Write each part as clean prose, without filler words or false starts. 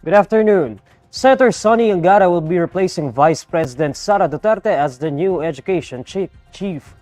Good afternoon. Senator Sonny Angara will be replacing Vice President Sara Duterte as the new education chief.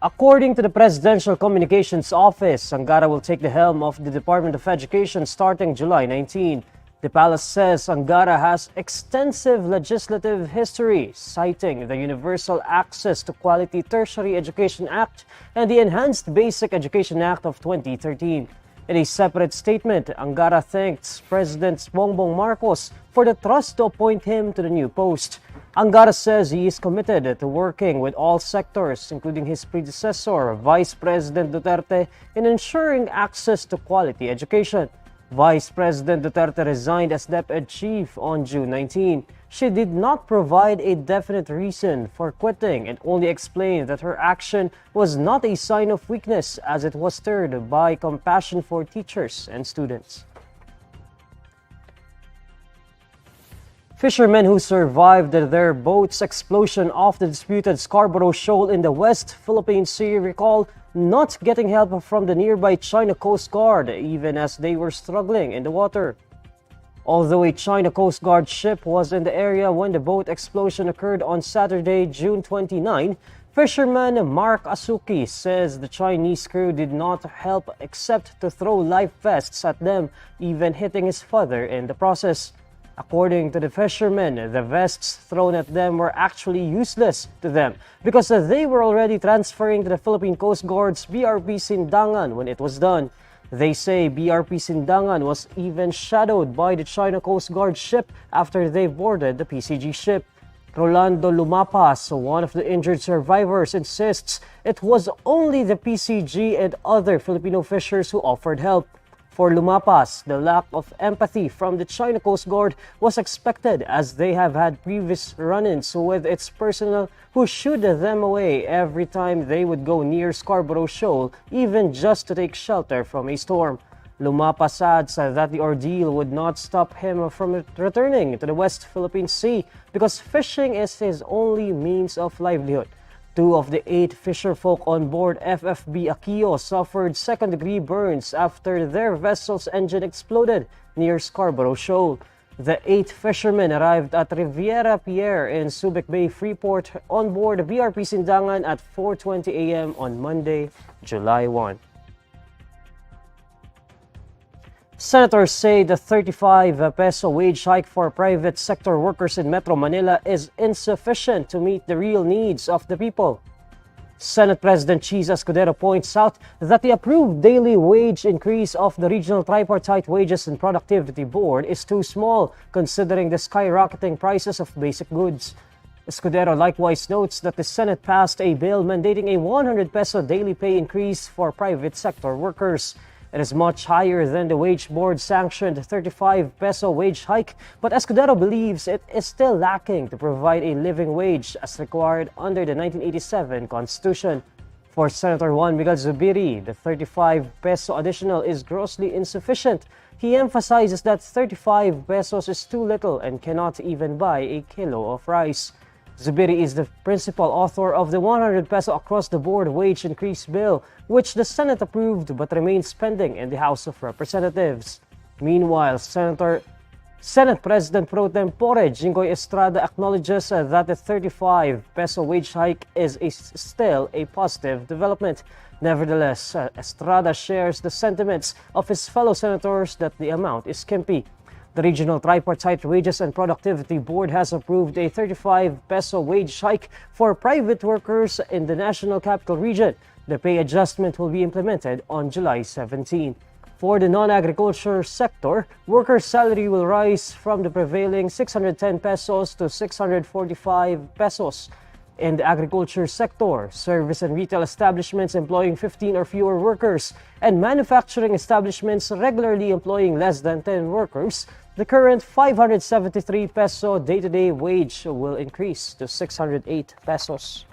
According to the Presidential Communications Office, Angara will take the helm of the Department of Education starting July 19. The palace says Angara has extensive legislative history, citing the Universal Access to Quality Tertiary Education Act and the Enhanced Basic Education Act of 2013. In a separate statement, Angara thanks President Bongbong Marcos for the trust to appoint him to the new post. Angara says he is committed to working with all sectors, including his predecessor, Vice President Duterte, in ensuring access to quality education. Vice President Duterte resigned as DepEd chief on June 19. She did not provide a definite reason for quitting and only explained that her action was not a sign of weakness as it was stirred by compassion for teachers and students. Fishermen who survived their boat's explosion off the disputed Scarborough Shoal in the West Philippine Sea recall not getting help from the nearby China Coast Guard even as they were struggling in the water. Although a China Coast Guard ship was in the area when the boat explosion occurred on Saturday, June 29, fisherman Mark Asuki says the Chinese crew did not help except to throw life vests at them, even hitting his father in the process. According to the fishermen, the vests thrown at them were actually useless to them because they were already transferring to the Philippine Coast Guard's BRP Sindangan when it was done. They say BRP Sindangan was even shadowed by the China Coast Guard ship after they boarded the PCG ship. Rolando Lumapas, one of the injured survivors, insists it was only the PCG and other Filipino fishers who offered help. For Lumapas, the lack of empathy from the China Coast Guard was expected as they have had previous run-ins with its personnel who shooed them away every time they would go near Scarborough Shoal, even just to take shelter from a storm. Lumapas adds that the ordeal would not stop him from returning to the West Philippine Sea because fishing is his only means of livelihood. 2 of the 8 fisherfolk on board FFB Aquio suffered second-degree burns after their vessel's engine exploded near Scarborough Shoal. The 8 fishermen arrived at Riviera Pier in Subic Bay Freeport on board BRP Sindangan at 4:20 a.m. on Monday, July 1. Senators say the 35 peso wage hike for private sector workers in Metro Manila is insufficient to meet the real needs of the people. Senate President Cheese Escudero points out that the approved daily wage increase of the Regional Tripartite Wages and Productivity Board is too small considering the skyrocketing prices of basic goods. Escudero likewise notes that the Senate passed a bill mandating a 100 peso daily pay increase for private sector workers. It is much higher than the Wage Board sanctioned 35 peso wage hike, but Escudero believes it is still lacking to provide a living wage as required under the 1987 Constitution. For Senator Juan Miguel Zubiri, the 35 peso additional is grossly insufficient. He emphasizes that 35 pesos is too little and cannot even buy a kilo of rice. Zubiri is the principal author of the 100 peso across-the-board wage increase bill, which the Senate approved but remains pending in the House of Representatives. Meanwhile, Senate President Pro Tempore Jinggoy Estrada acknowledges that the 35 peso wage hike is still a positive development. Nevertheless, Estrada shares the sentiments of his fellow senators that the amount is skimpy. The Regional Tripartite Wages and Productivity Board has approved a 35 peso wage hike for private workers in the National Capital Region. The pay adjustment will be implemented on July 17. For the non-agriculture sector, workers' salary will rise from the prevailing 610 pesos to 645 pesos. In the agriculture sector, service and retail establishments employing 15 or fewer workers and manufacturing establishments regularly employing less than 10 workers, the current 573 peso day-to-day wage will increase to 608 pesos.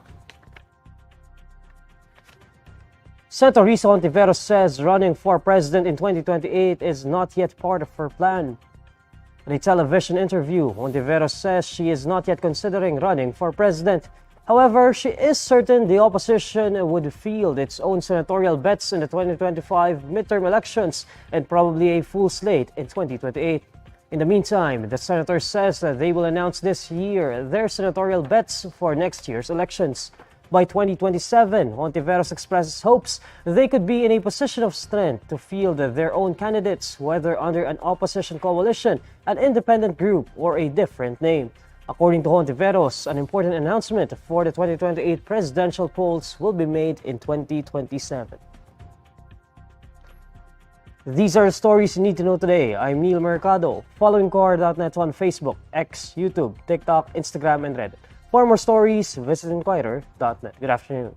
Sen Risa Hontiveros says running for president in 2028 is not yet part of her plan. In a television interview, Hontiveros says she is not yet considering running for president. However, she is certain the opposition would field its own senatorial bets in the 2025 midterm elections and probably a full slate in 2028. In the meantime, the senator says that they will announce this year their senatorial bets for next year's elections. By 2027, Hontiveros expresses hopes they could be in a position of strength to field their own candidates, whether under an opposition coalition, an independent group, or a different name. According to Hontiveros, an important announcement for the 2028 presidential polls will be made in 2027. These are the stories you need to know today. I'm Neil Mercado. Follow INQUIRER.net on Facebook, X, YouTube, TikTok, Instagram, and Reddit. For more stories, visit INQUIRER.net. Good afternoon.